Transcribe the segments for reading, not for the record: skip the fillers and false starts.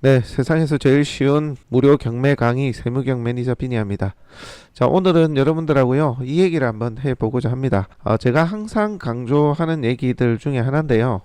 네, 세상에서 제일 쉬운 무료 경매 강의 세무경 매니저 비니입니다. 자, 오늘은 여러분들하고요, 이 얘기를 한번 해보고자 합니다. 제가 항상 강조하는 얘기들 중에 하나인데요.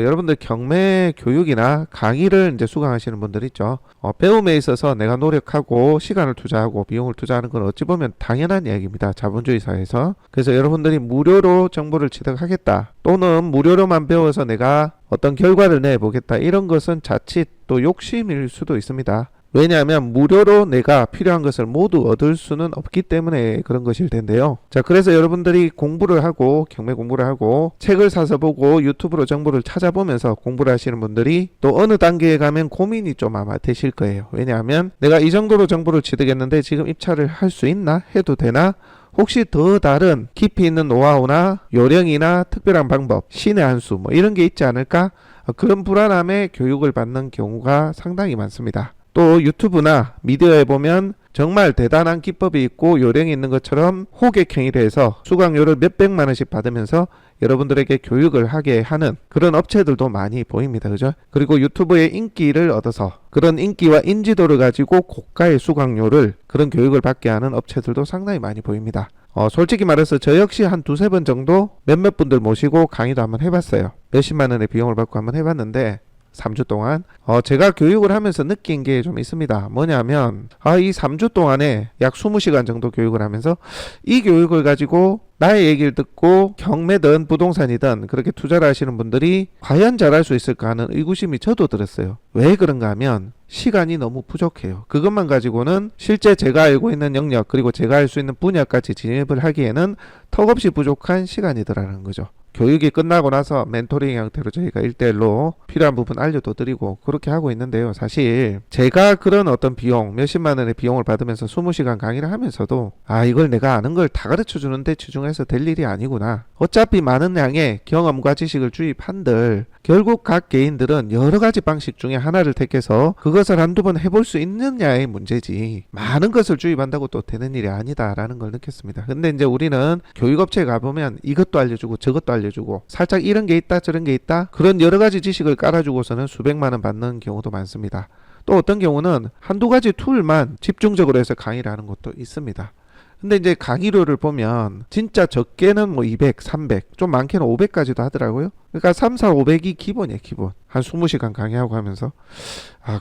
여러분들 경매 교육이나 강의를 이제 수강하시는 분들 있죠. 배움에 있어서 내가 노력하고 시간을 투자하고 비용을 투자하는 건 어찌 보면 당연한 이야기입니다. 자본주의 사회에서. 그래서 여러분들이 무료로 정보를 취득하겠다, 또는 무료로만 배워서 내가 어떤 결과를 내보겠다, 이런 것은 자칫 또 욕심일 수도 있습니다. 왜냐하면 무료로 내가 필요한 것을 모두 얻을 수는 없기 때문에 그런 것일 텐데요. 자, 그래서 여러분들이 공부를 하고 경매 공부를 하고 책을 사서 보고 유튜브로 정보를 찾아보면서 공부를 하시는 분들이 또 어느 단계에 가면 고민이 좀 아마 되실 거예요. 왜냐하면 내가 이 정도로 정보를 취득했는데 지금 입찰을 할 수 있나? 해도 되나? 혹시 더 다른 깊이 있는 노하우나 요령이나 특별한 방법, 신의 한 수 뭐 이런 게 있지 않을까? 그런 불안함에 교육을 받는 경우가 상당히 많습니다. 또 유튜브나 미디어에 보면 정말 대단한 기법이 있고 요령이 있는 것처럼 호객행위를 해서 수강료를 몇백만 원씩 받으면서 여러분들에게 교육을 하게 하는 그런 업체들도 많이 보입니다. 그죠? 그리고 유튜브의 인기를 얻어서 그런 인기와 인지도를 가지고 고가의 수강료를, 그런 교육을 받게 하는 업체들도 상당히 많이 보입니다. 솔직히 말해서 저 역시 한 두세 번 정도 몇몇 분들 모시고 강의도 한번 해봤어요. 몇십만 원의 비용을 받고 한번 해봤는데 3주 동안 제가 교육을 하면서 느낀 게 좀 있습니다. 뭐냐면 이 3주 동안에 약 20시간 정도 교육을 하면서 이 교육을 가지고 나의 얘기를 듣고 경매든 부동산이든 그렇게 투자를 하시는 분들이 과연 잘할 수 있을까 하는 의구심이 저도 들었어요. 왜 그런가 하면 시간이 너무 부족해요. 그것만 가지고는 실제 제가 알고 있는 영역, 그리고 제가 할 수 있는 분야까지 진입을 하기에는 턱없이 부족한 시간이더라는 거죠. 교육이 끝나고 나서 멘토링 형태로 저희가 1대1로 필요한 부분 알려도 드리고 그렇게 하고 있는데요. 사실 제가 그런 어떤 비용, 몇십만 원의 비용을 받으면서 20시간 강의를 하면서도 이걸 내가 아는 걸 다 가르쳐 주는데 치중해서 될 일이 아니구나. 어차피 많은 양의 경험과 지식을 주입한들 결국 각 개인들은 여러 가지 방식 중에 하나를 택해서 그것을 한두 번 해볼 수 있느냐의 문제지, 많은 것을 주입한다고 또 되는 일이 아니다라는 걸 느꼈습니다. 근데 이제 우리는 교육업체에 가보면 이것도 알려주고 저것도 알려주고 살짝 이런 게 있다 저런 게 있다, 그런 여러 가지 지식을 깔아주고서는 수백만 원 받는 경우도 많습니다. 또 어떤 경우는 한두 가지 툴만 집중적으로 해서 강의를 하는 것도 있습니다. 근데 이제 강의료를 보면 진짜 적게는 뭐 200, 300, 좀 많게는 500까지도 하더라고요. 그러니까 3, 4, 500이 기본이에요, 기본. 한 20시간 강의하고 하면서.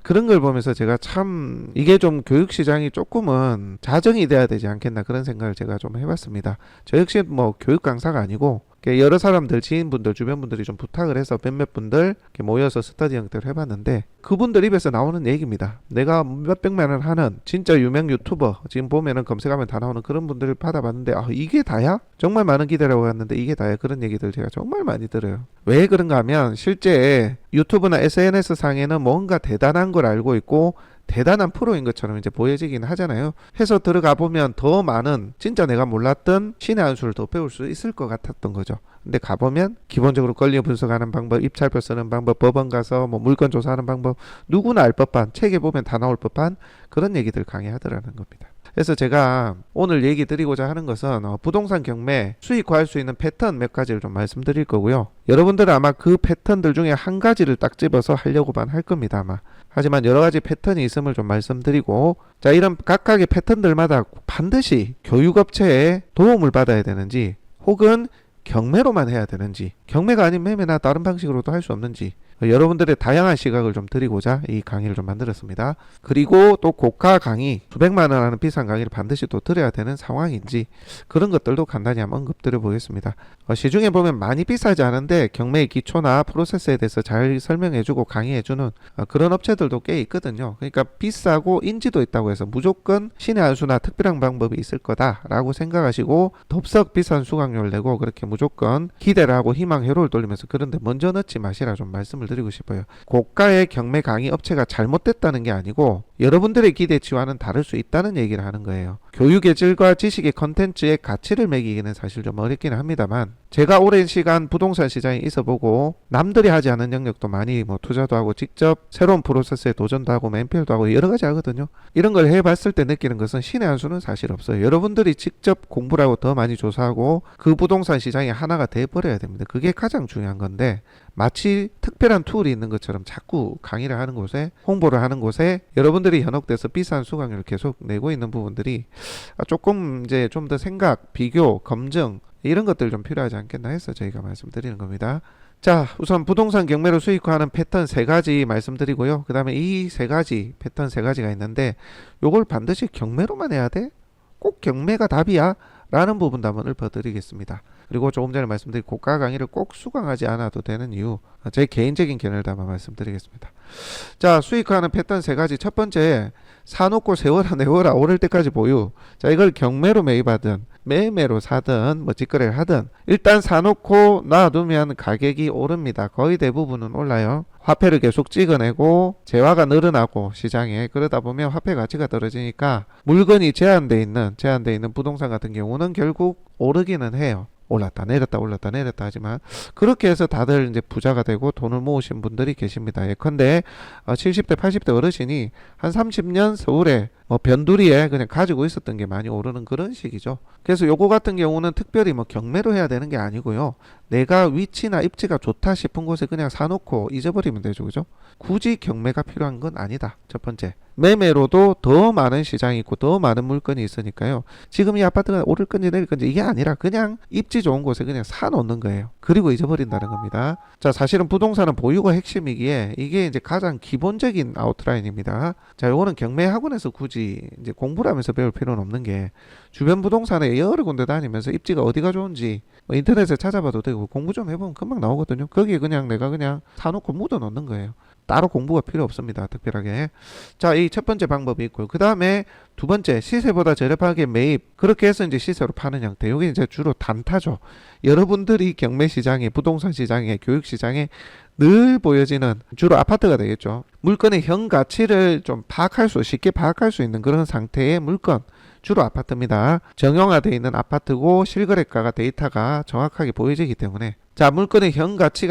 그런 걸 보면서 제가 참 이게 좀 교육시장이 조금은 자정이 돼야 되지 않겠나, 그런 생각을 제가 좀 해봤습니다. 저 역시 뭐 교육 강사가 아니고 여러 사람들, 지인분들, 주변 분들이 좀 부탁을 해서 몇몇 분들 이렇게 모여서 스터디 형태로 해봤는데 그분들 입에서 나오는 얘기입니다. 내가 몇백만 원 하는 진짜 유명 유튜버, 지금 보면은 검색하면 다 나오는 그런 분들을 받아봤는데 이게 다야? 정말 많은 기대라고 했는데 이게 다야? 그런 얘기들 제가 정말 많이 들어요. 왜 그런가 하면 실제 유튜브나 SNS 상에는 뭔가 대단한 걸 알고 있고 대단한 프로인 것처럼 이제 보여지긴 하잖아요. 해서 들어가 보면 더 많은 진짜 내가 몰랐던 신의 한 수를 더 배울 수 있을 것 같았던 거죠. 근데 가보면 기본적으로 권리 분석하는 방법, 입찰표 쓰는 방법, 법원 가서 뭐 물건 조사하는 방법, 누구나 알 법한, 책에 보면 다 나올 법한 그런 얘기들 강의하더라는 겁니다. 그래서 제가 오늘 얘기 드리고자 하는 것은 부동산 경매 수익화할 수 있는 패턴 몇 가지를 좀 말씀드릴 거고요. 여러분들은 아마 그 패턴들 중에 한 가지를 딱 집어서 하려고만 할 겁니다, 아마. 하지만 여러 가지 패턴이 있음을 좀 말씀드리고, 자, 이런 각각의 패턴들마다 반드시 교육업체의 도움을 받아야 되는지, 혹은 경매로만 해야 되는지, 경매가 아닌 매매나 다른 방식으로도 할 수 없는지, 여러분들의 다양한 시각을 좀 드리고자 이 강의를 좀 만들었습니다. 그리고 또 고가 강의, 수백만 원 하는 비싼 강의를 반드시 또 들어야 되는 상황인지, 그런 것들도 간단히 한번 언급드려 보겠습니다. 시중에 보면 많이 비싸지 않은데 경매의 기초나 프로세스에 대해서 잘 설명해주고 강의해주는 그런 업체들도 꽤 있거든요. 그러니까 비싸고 인지도 있다고 해서 무조건 신의 한 수나 특별한 방법이 있을 거다라고 생각하시고 덥석 비싼 수강료를 내고 그렇게 무조건 기대를 하고 희망 회로를 돌리면서 그런데 먼저 넣지 마시라 좀 말씀을 드리고 싶어요. 고가의 경매 강의 업체가 잘못됐다는 게 아니고 여러분들의 기대치와는 다를 수 있다는 얘기를 하는 거예요. 교육의 질과 지식의 컨텐츠의 가치를 매기기는 사실 좀 어렵기는 합니다만, 제가 오랜 시간 부동산 시장에 있어보고 남들이 하지 않은 영역도 많이 뭐 투자도 하고 직접 새로운 프로세스에 도전도 하고 맨필도 하고 여러 가지 하거든요. 이런 걸 해봤을 때 느끼는 것은 신의 한 수는 사실 없어요. 여러분들이 직접 공부를 하고 더 많이 조사하고 그 부동산 시장이 하나가 돼버려야 됩니다. 그게 가장 중요한 건데 마치 특별한 툴이 있는 것처럼 자꾸 강의를 하는 곳에 홍보를 하는 곳에 여러분들이 현혹돼서 비싼 수강료를 계속 내고 있는 부분들이 조금 이제 좀 더 생각, 비교, 검증 이런 것들 좀 필요하지 않겠나 해서 저희가 말씀드리는 겁니다. 자, 우선 부동산 경매로 수익화하는 패턴 세 가지 말씀드리고요. 그 다음에 이 세 가지 패턴 세 가지가 있는데 요걸 반드시 경매로만 해야 돼? 꼭 경매가 답이야? 라는 부분도 한번 읊어드리겠습니다. 그리고 조금 전에 말씀드린 고가 강의를 꼭 수강하지 않아도 되는 이유, 제 개인적인 견해를 한번 말씀드리겠습니다. 자, 수익화하는 패턴 세 가지. 첫 번째, 사놓고 세워라 내워라 오를 때까지 보유. 자, 이걸 경매로 매입하든 매매로 사든 뭐 직거래를 하든 일단 사놓고 놔두면 가격이 오릅니다. 거의 대부분은 올라요. 화폐를 계속 찍어내고 재화가 늘어나고 시장에 그러다 보면 화폐 가치가 떨어지니까 물건이 제한돼 있는 부동산 같은 경우는 결국 오르기는 해요. 올랐다 내렸다 올랐다 내렸다 하지만 그렇게 해서 다들 이제 부자가 되고 돈을 모으신 분들이 계십니다. 예컨대 70대 80대 어르신이 한 30년 서울에 뭐 변두리에 그냥 가지고 있었던 게 많이 오르는 그런 식이죠. 그래서 요거 같은 경우는 특별히 뭐 경매로 해야 되는 게 아니고요. 내가 위치나 입지가 좋다 싶은 곳에 그냥 사놓고 잊어버리면 되죠. 그죠? 굳이 경매가 필요한 건 아니다. 첫 번째. 매매로도 더 많은 시장이 있고 더 많은 물건이 있으니까요. 지금 이 아파트가 오를 건지 내릴 건지 이게 아니라 그냥 입지 좋은 곳에 그냥 사놓는 거예요. 그리고 잊어버린다는 겁니다. 자, 사실은 부동산은 보유가 핵심이기에 이게 이제 가장 기본적인 아웃라인입니다. 자, 요거는 경매 학원에서 굳이 이제 공부를 하면서 배울 필요는 없는 게 주변 부동산에 여러 군데 다니면서 입지가 어디가 좋은지 뭐 인터넷에 찾아봐도 되고 공부 좀 해보면 금방 나오거든요. 거기에 그냥 내가 그냥 사놓고 묻어 놓는 거예요. 따로 공부가 필요 없습니다. 특별하게. 자, 이 첫 번째 방법이 있고요. 그 다음에 두 번째, 시세보다 저렴하게 매입. 그렇게 해서 이제 시세로 파는 형태. 여기 이제 주로 단타죠. 여러분들이 경매 시장에, 부동산 시장에, 교육 시장에 늘 보여지는 주로 아파트가 되겠죠. 물건의 현 가치를 좀 쉽게 파악할 수 있는 그런 상태의 물건. 주로 아파트입니다. 정형화되어 있는 아파트고 실거래가가 데이터가 정확하게 보여지기 때문에 자, 물건의 현 가치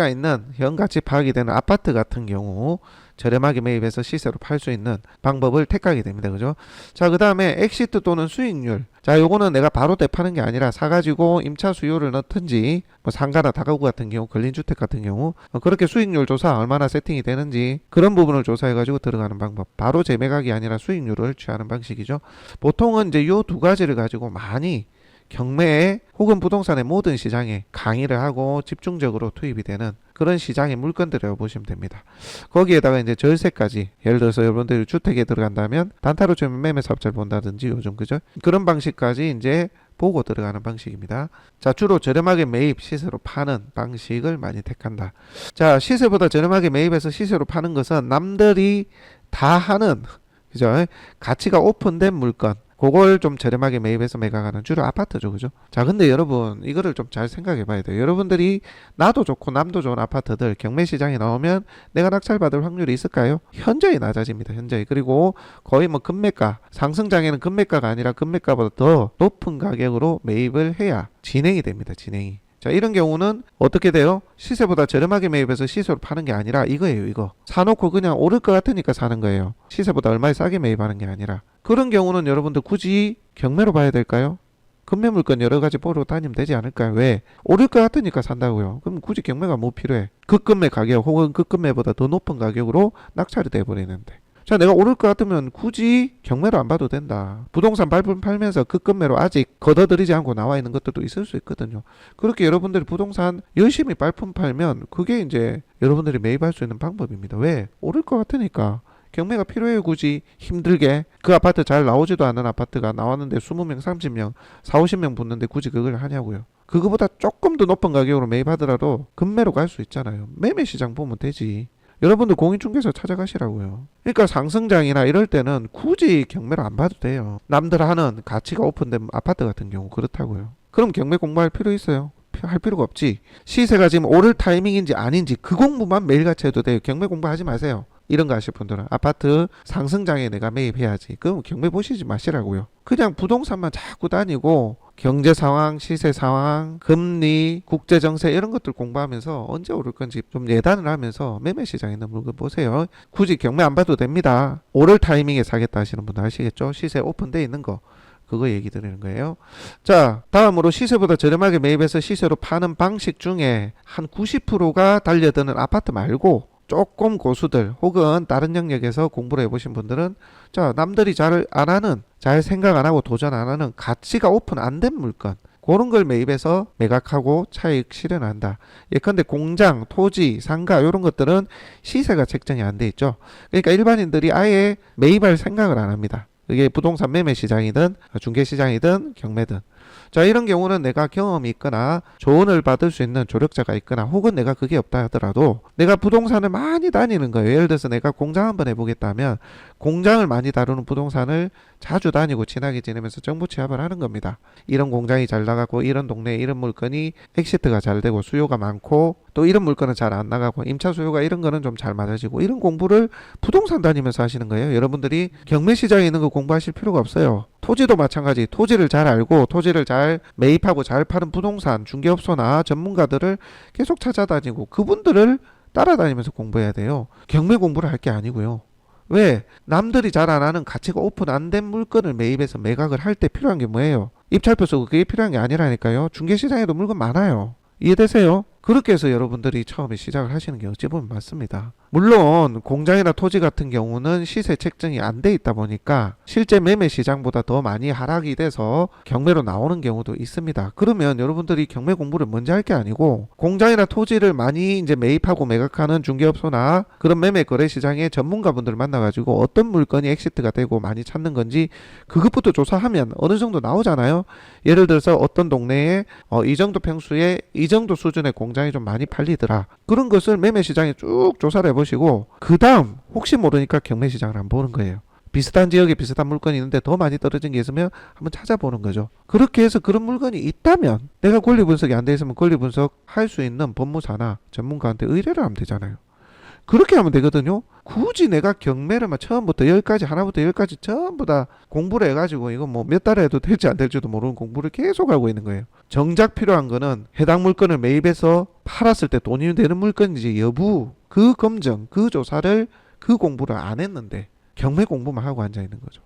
파악이 되는 아파트 같은 경우 저렴하게 매입해서 시세로 팔 수 있는 방법을 택하게 됩니다. 그죠? 자, 그 다음에 엑시트 또는 수익률. 자, 요거는 내가 바로 대파는 게 아니라 사가지고 임차 수요를 넣든지 뭐 상가나 다가구 같은 경우 근린주택 같은 경우 그렇게 수익률 조사 얼마나 세팅이 되는지 그런 부분을 조사해가지고 들어가는 방법. 바로 재매각이 아니라 수익률을 취하는 방식이죠. 보통은 이제 요 두 가지를 가지고 많이 경매에 혹은 부동산의 모든 시장에 강의를 하고 집중적으로 투입이 되는 그런 시장의 물건들이라고 보시면 됩니다. 거기에다가 이제 절세까지 예를 들어서 여러분들이 주택에 들어간다면 단타로 좀 매매 사업자를 본다든지 요즘 그죠? 그런 방식까지 이제 보고 들어가는 방식입니다. 자, 주로 저렴하게 매입 시세로 파는 방식을 많이 택한다. 자, 시세보다 저렴하게 매입해서 시세로 파는 것은 남들이 다 하는 그죠? 가치가 오픈된 물건 그걸 좀 저렴하게 매입해서 매각하는 주로 아파트죠. 그죠? 자, 근데 여러분 이거를 좀 잘 생각해 봐야 돼요. 여러분들이 나도 좋고 남도 좋은 아파트들 경매 시장에 나오면 내가 낙찰받을 확률이 있을까요? 현저히 낮아집니다. 현저히. 그리고 거의 뭐 금매가 상승장에는 금매가가 아니라 금매가보다 더 높은 가격으로 매입을 해야 진행이 됩니다. 진행이. 자, 이런 경우는 어떻게 돼요? 시세보다 저렴하게 매입해서 시세로 파는 게 아니라 이거예요. 이거 사놓고 그냥 오를 것 같으니까 사는 거예요. 시세보다 얼마에 싸게 매입하는 게 아니라. 그런 경우는 여러분들 굳이 경매로 봐야 될까요? 금매 물건 여러 가지 보러 다니면 되지 않을까요? 왜? 오를 것 같으니까 산다고요. 그럼 굳이 경매가 뭐 필요해? 급금매 가격 혹은 급금매보다 더 높은 가격으로 낙찰이 돼버리는데. 자, 내가 오를 것 같으면 굳이 경매로 안 봐도 된다. 부동산 발품 팔면서 급금매로 아직 걷어들이지 않고 나와 있는 것들도 있을 수 있거든요. 그렇게 여러분들이 부동산 열심히 발품 팔면 그게 이제 여러분들이 매입할 수 있는 방법입니다. 왜? 오를 것 같으니까. 경매가 필요해요. 굳이 힘들게 그 아파트 잘 나오지도 않은 아파트가 나왔는데 20명 30명 40-50명 붙는데 굳이 그걸 하냐고요. 그거보다 조금 더 높은 가격으로 매입하더라도 금매로 갈 수 있잖아요. 매매 시장 보면 되지. 여러분들 공인중개사 찾아가시라고요. 그러니까 상승장이나 이럴 때는 굳이 경매로 안 봐도 돼요. 남들 하는 가치가 오픈된 아파트 같은 경우 그렇다고요. 그럼 경매 공부할 필요 있어요? 할 필요가 없지. 시세가 지금 오를 타이밍인지 아닌지 그 공부만 매일같이 해도 돼요. 경매 공부하지 마세요. 이런 거 하실 분들은 아파트 상승장에 내가 매입해야지. 그럼 경매 보시지 마시라고요. 그냥 부동산만 자꾸 다니고 경제 상황, 시세 상황, 금리, 국제 정세 이런 것들 공부하면서 언제 오를 건지 좀 예단을 하면서 매매 시장에 있는 물건 보세요. 굳이 경매 안 봐도 됩니다. 오를 타이밍에 사겠다 하시는 분들 아시겠죠? 시세 오픈돼 있는 거. 그거 얘기 드리는 거예요. 자, 다음으로 시세보다 저렴하게 매입해서 시세로 파는 방식 중에 한 90%가 달려드는 아파트 말고 조금 고수들 혹은 다른 영역에서 공부를 해보신 분들은 자, 남들이 잘 안 하는, 잘 생각 안 하고 도전 안 하는 가치가 오픈 안 된 물건, 그런 걸 매입해서 매각하고 차익 실현한다. 예컨대 공장, 토지, 상가 이런 것들은 시세가 책정이 안 돼 있죠. 그러니까 일반인들이 아예 매입할 생각을 안 합니다. 그게 부동산 매매 시장이든 중개 시장이든 경매든. 자, 이런 경우는 내가 경험이 있거나 조언을 받을 수 있는 조력자가 있거나 혹은 내가 그게 없다 하더라도 내가 부동산을 많이 다니는 거예요. 예를 들어서 내가 공장 한번 해보겠다면 공장을 많이 다루는 부동산을 자주 다니고 친하게 지내면서 정보 취합을 하는 겁니다. 이런 공장이 잘 나가고 이런 동네에 이런 물건이 엑시트가 잘 되고 수요가 많고 또 이런 물건은 잘 안 나가고 임차 수요가 이런 거는 좀 잘 맞아지고 이런 공부를 부동산 다니면서 하시는 거예요. 여러분들이 경매 시장에 있는 거 공부하실 필요가 없어요. 토지도 마찬가지. 토지를 잘 알고 토지를 잘 매입하고 잘 파는 부동산 중개업소나 전문가들을 계속 찾아다니고 그분들을 따라다니면서 공부해야 돼요. 경매 공부를 할 게 아니고요. 왜? 남들이 잘 안 하는 가치가 오픈 안 된 물건을 매입해서 매각을 할 때 필요한 게 뭐예요? 입찰표 쓰고 그게 필요한 게 아니라니까요. 중개시장에도 물건 많아요. 이해되세요? 그렇게 해서 여러분들이 처음에 시작을 하시는 게 어찌 보면 맞습니다. 물론 공장이나 토지 같은 경우는 시세 책정이 안 돼 있다 보니까 실제 매매 시장보다 더 많이 하락이 돼서 경매로 나오는 경우도 있습니다. 그러면 여러분들이 경매 공부를 먼저 할 게 아니고 공장이나 토지를 많이 이제 매입하고 매각하는 중개업소나 그런 매매 거래 시장의 전문가분들을 만나가지고 어떤 물건이 엑시트가 되고 많이 찾는 건지 그것부터 조사하면 어느 정도 나오잖아요. 예를 들어서 어떤 동네에 이 정도 평수에 이 정도 수준의 공장이 좀 많이 팔리더라. 그런 것을 매매 시장에 쭉 조사를 해보시고 그 다음 혹시 모르니까 경매 시장을 한번 보는 거예요. 비슷한 지역에 비슷한 물건이 있는데 더 많이 떨어진 게 있으면 한번 찾아보는 거죠. 그렇게 해서 그런 물건이 있다면 내가 권리 분석이 안 돼 있으면 권리 분석 할 수 있는 법무사나 전문가한테 의뢰를 하면 되잖아요. 그렇게 하면 되거든요. 굳이 내가 경매를 막 처음부터 열까지 하나부터 열까지 전부 다 공부를 해가지고 이거 뭐 몇 달에 해도 될지 안 될지도 모르는 공부를 계속 하고 있는 거예요. 정작 필요한 거는 해당 물건을 매입해서 팔았을 때 돈이 되는 물건인지 여부, 그 검증, 그 조사를 그 공부를 안 했는데 경매 공부만 하고 앉아 있는 거죠.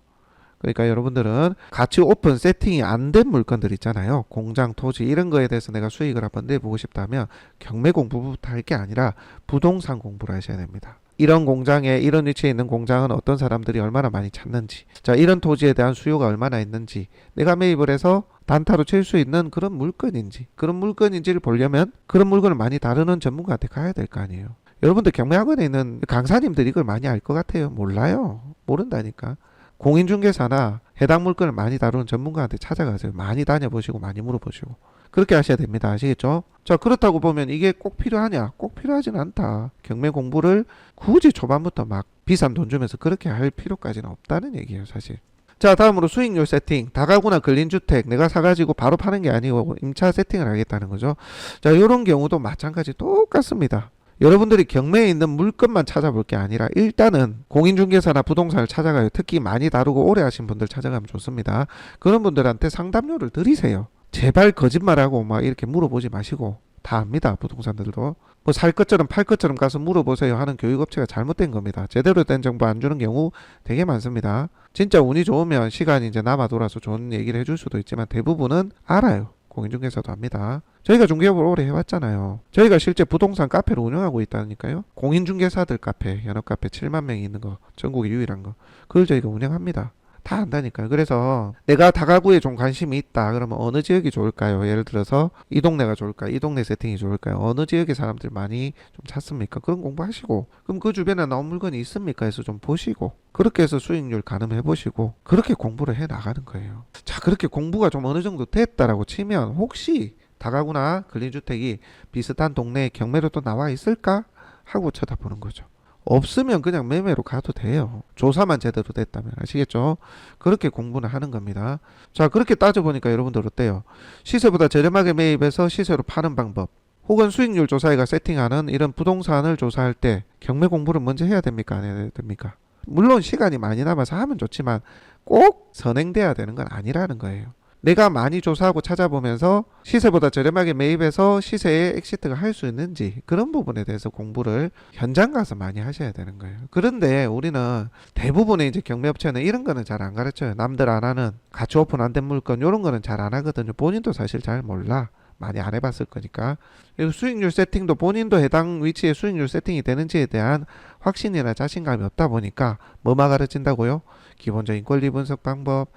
그러니까 여러분들은 가치 오픈 세팅이 안 된 물건들 있잖아요. 공장, 토지 이런 거에 대해서 내가 수익을 한번 내보고 싶다면 경매 공부부터 할 게 아니라 부동산 공부를 하셔야 됩니다. 이런 공장에 이런 위치에 있는 공장은 어떤 사람들이 얼마나 많이 찾는지, 자 이런 토지에 대한 수요가 얼마나 있는지, 내가 매입을 해서 단타로 칠 수 있는 그런 물건인지를 보려면 그런 물건을 많이 다루는 전문가한테 가야 될 거 아니에요. 여러분들 경매학원에 있는 강사님들 이걸 많이 알 것 같아요? 몰라요. 모른다니까. 공인중개사나 해당 물건을 많이 다루는 전문가한테 찾아가세요. 많이 다녀보시고 많이 물어보시고 그렇게 하셔야 됩니다. 아시겠죠? 자, 그렇다고 보면 이게 꼭 필요하냐? 꼭 필요하진 않다. 경매 공부를 굳이 초반부터 막 비싼 돈 주면서 그렇게 할 필요까지는 없다는 얘기예요, 사실. 자, 다음으로 수익률 세팅. 다가구나 근린주택 내가 사가지고 바로 파는 게 아니고 임차 세팅을 하겠다는 거죠. 자, 이런 경우도 마찬가지 똑같습니다. 여러분들이 경매에 있는 물건만 찾아볼 게 아니라 일단은 공인중개사나 부동산을 찾아가요. 특히 많이 다루고 오래 하신 분들 찾아가면 좋습니다. 그런 분들한테 상담료를 드리세요. 제발 거짓말하고 막 이렇게 물어보지 마시고 다 압니다. 부동산들도. 뭐 살 것처럼 팔 것처럼 가서 물어보세요 하는 교육업체가 잘못된 겁니다. 제대로 된 정보 안 주는 경우 되게 많습니다. 진짜 운이 좋으면 시간이 이제 남아 돌아서 좋은 얘기를 해줄 수도 있지만 대부분은 알아요. 공인중개사도 합니다. 저희가 중개업을 오래 해왔잖아요. 저희가 실제 부동산 카페를 운영하고 있다니까요. 공인중개사들 카페, 연합카페 7만 명이 있는 거, 전국에 유일한 거. 그걸 저희가 운영합니다. 다 안다니까요. 그래서 내가 다가구에 좀 관심이 있다. 그러면 어느 지역이 좋을까요? 예를 들어서 이 동네가 좋을까요? 이 동네 세팅이 좋을까요? 어느 지역에 사람들 많이 좀 찾습니까? 그런 공부하시고 그럼 그 주변에 나온 물건이 있습니까? 해서 좀 보시고 그렇게 해서 수익률 가늠해 보시고 그렇게 공부를 해 나가는 거예요. 자, 그렇게 공부가 좀 어느 정도 됐다라고 치면 혹시 다가구나 근린주택이 비슷한 동네에 경매로 또 나와 있을까? 하고 쳐다보는 거죠. 없으면 그냥 매매로 가도 돼요. 조사만 제대로 됐다면. 아시겠죠? 그렇게 공부는 하는 겁니다. 자, 그렇게 따져보니까 여러분들 어때요? 시세보다 저렴하게 매입해서 시세로 파는 방법. 혹은 수익률 조사회가 세팅하는 이런 부동산을 조사할 때 경매 공부를 먼저 해야 됩니까? 안 해야 됩니까? 물론 시간이 많이 남아서 하면 좋지만 꼭 선행돼야 되는 건 아니라는 거예요. 내가 많이 조사하고 찾아보면서 시세보다 저렴하게 매입해서 시세에 엑시트가 할 수 있는지 그런 부분에 대해서 공부를 현장 가서 많이 하셔야 되는 거예요. 그런데 우리는 대부분의 이제 경매업체는 이런 거는 잘 안 가르쳐요. 남들 안 하는 가치 오픈 안 된 물건 이런 거는 잘 안 하거든요. 본인도 사실 잘 몰라. 많이 안 해봤을 거니까. 그리고 수익률 세팅도 본인도 해당 위치에 수익률 세팅이 되는지에 대한 확신이나 자신감이 없다 보니까 뭐만 가르친다고요? 기본적인 권리 분석 방법,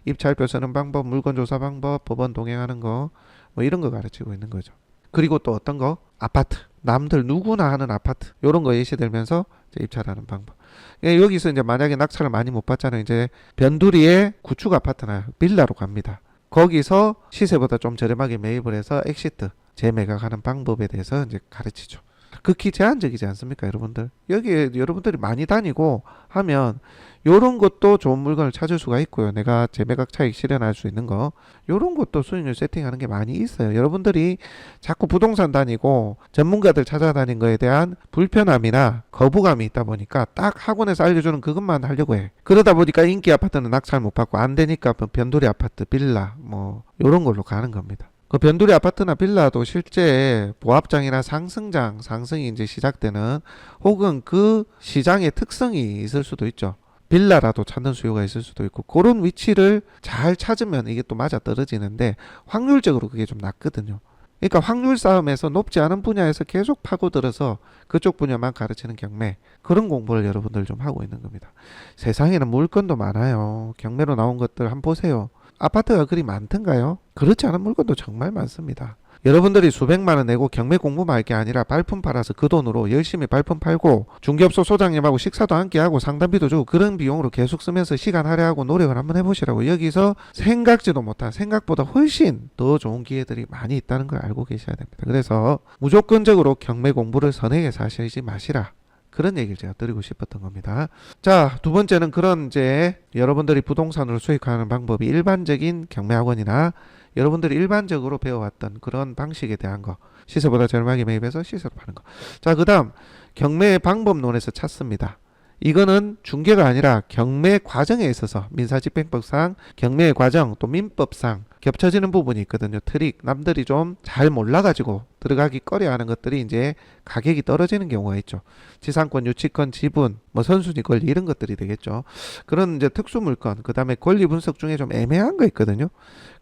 입찰표 쓰는 방법, 물건 조사 방법, 법원 동행하는 거, 뭐 이런 거 가르치고 있는 거죠. 그리고 또 어떤 거? 아파트. 남들 누구나 하는 아파트. 이런 거 예시 들면서 이제 입찰하는 방법. 여기서 이제 만약에 낙찰을 많이 못 받잖아요. 이제 변두리에 구축 아파트나 빌라로 갑니다. 거기서 시세보다 좀 저렴하게 매입을 해서 엑시트, 재매각하는 방법에 대해서 이제 가르치죠. 극히 제한적이지 않습니까, 여러분들? 여기에 여러분들이 많이 다니고 하면 요런 것도 좋은 물건을 찾을 수가 있고요. 내가 재매각 차익 실현할 수 있는 거, 요런 것도 수익률 세팅하는 게 많이 있어요. 여러분들이 자꾸 부동산 다니고 전문가들 찾아다닌 거에 대한 불편함이나 거부감이 있다 보니까 딱 학원에서 알려주는 그것만 하려고 해. 그러다 보니까 인기 아파트는 낙찰 못 받고 안 되니까 변두리 아파트, 빌라 뭐 요런 걸로 가는 겁니다. 그 변두리 아파트나 빌라도 실제 보합장이나 상승장, 상승이 이제 시작되는 혹은 그 시장의 특성이 있을 수도 있죠. 빌라라도 찾는 수요가 있을 수도 있고 그런 위치를 잘 찾으면 이게 또 맞아 떨어지는데 확률적으로 그게 좀 낮거든요. 그러니까 확률 싸움에서 높지 않은 분야에서 계속 파고들어서 그쪽 분야만 가르치는 경매, 그런 공부를 여러분들 좀 하고 있는 겁니다. 세상에는 물건도 많아요. 경매로 나온 것들 한번 보세요. 아파트가 그리 많던가요? 그렇지 않은 물건도 정말 많습니다. 여러분들이 수백만 원 내고 경매 공부만 할 게 아니라 발품 팔아서 그 돈으로 열심히 발품 팔고 중개업소 소장님하고 식사도 함께 하고 상담비도 주고 그런 비용으로 계속 쓰면서 시간 할애하고 노력을 한번 해보시라고. 여기서 생각지도 못한, 생각보다 훨씬 더 좋은 기회들이 많이 있다는 걸 알고 계셔야 됩니다. 그래서 무조건적으로 경매 공부를 선행해서 하시지 마시라, 그런 얘기를 제가 드리고 싶었던 겁니다. 자, 두 번째는 그런 이제 여러분들이 부동산으로 수익하는 방법이 일반적인 경매학원이나 여러분들이 일반적으로 배워왔던 그런 방식에 대한 거, 시세보다 저렴하게 매입해서 시세로 파는 거. 자, 그 다음 경매 방법론에서 찾습니다. 이거는 중개가 아니라 경매 과정에 있어서 민사집행법상 경매의 과정 또 민법상 겹쳐지는 부분이 있거든요. 트릭, 남들이 좀 잘 몰라가지고 들어가기 꺼려하는 것들이 이제 가격이 떨어지는 경우가 있죠. 지상권, 유치권, 지분, 뭐 선순위 권리 이런 것들이 되겠죠. 그런 이제 특수 물건, 그 다음에 권리 분석 중에 좀 애매한 거 있거든요.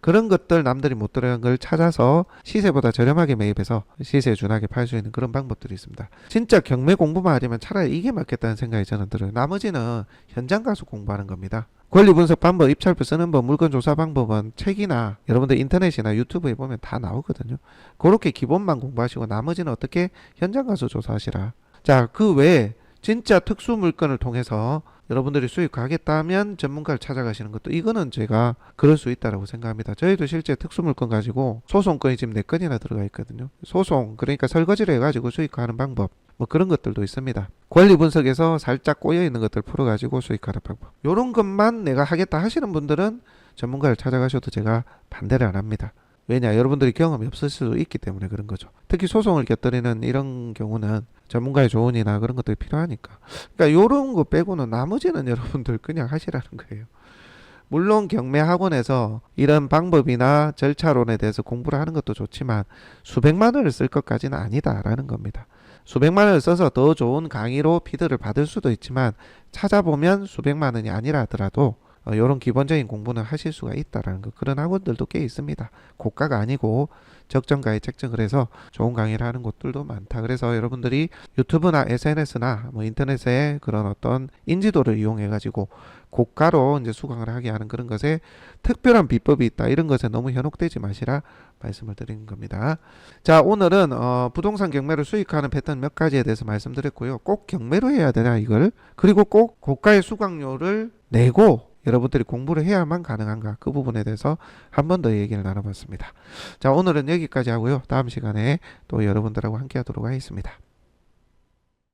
그런 것들 남들이 못 들어간 걸 찾아서 시세보다 저렴하게 매입해서 시세에 준하게 팔 수 있는 그런 방법들이 있습니다. 진짜 경매 공부만 하려면 차라리 이게 맞겠다는 생각이 저는 들어요. 나머지는 현장 가서 공부하는 겁니다. 권리 분석 방법, 입찰표 쓰는 법, 물건 조사 방법은 책이나 여러분들 인터넷이나 유튜브에 보면 다 나오거든요. 그렇게 기본만 공부하시고 나머지는 어떻게 현장 가서 조사하시라. 자, 그 외에 진짜 특수 물건을 통해서 여러분들이 수익하겠다면 전문가를 찾아가시는 것도, 이거는 제가 그럴 수 있다고 생각합니다. 저희도 실제 특수 물건 가지고 소송건이 지금 4건이나 들어가 있거든요. 소송, 그러니까 설거지를 해가지고 수익화하는 방법, 뭐 그런 것들도 있습니다. 권리 분석에서 살짝 꼬여있는 것들 풀어가지고 수익하는 방법, 요런 것만 내가 하겠다 하시는 분들은 전문가를 찾아가셔도 제가 반대를 안 합니다. 왜냐, 여러분들이 경험이 없을 수도 있기 때문에 그런 거죠. 특히 소송을 곁들이는 이런 경우는 전문가의 조언이나 그런 것들이 필요하니까. 그러니까 요런 거 빼고는 나머지는 여러분들 그냥 하시라는 거예요. 물론 경매 학원에서 이런 방법이나 절차론에 대해서 공부를 하는 것도 좋지만 수백만 원을 쓸 것까지는 아니다라는 겁니다. 수백만 원을 써서 더 좋은 강의로 피드를 받을 수도 있지만 찾아보면 수백만 원이 아니라 하더라도 이런 기본적인 공부는 하실 수가 있다라는 거, 그런 학원들도 꽤 있습니다. 고가가 아니고 적정가에 책정을 해서 좋은 강의를 하는 곳들도 많다. 그래서 여러분들이 유튜브나 SNS나 뭐 인터넷에 그런 어떤 인지도를 이용해 가지고 고가로 이제 수강을 하게 하는 그런 것에 특별한 비법이 있다, 이런 것에 너무 현혹되지 마시라 말씀을 드리는 겁니다. 자, 오늘은 부동산 경매를 수익하는 패턴 몇 가지에 대해서 말씀드렸고요. 꼭 경매로 해야 되나 이걸, 그리고 꼭 고가의 수강료를 내고 여러분들이 공부를 해야만 가능한가, 그 부분에 대해서 한 번 더 얘기를 나눠봤습니다. 자, 오늘은 여기까지 하고요. 다음 시간에 또 여러분들하고 함께 하도록 하겠습니다.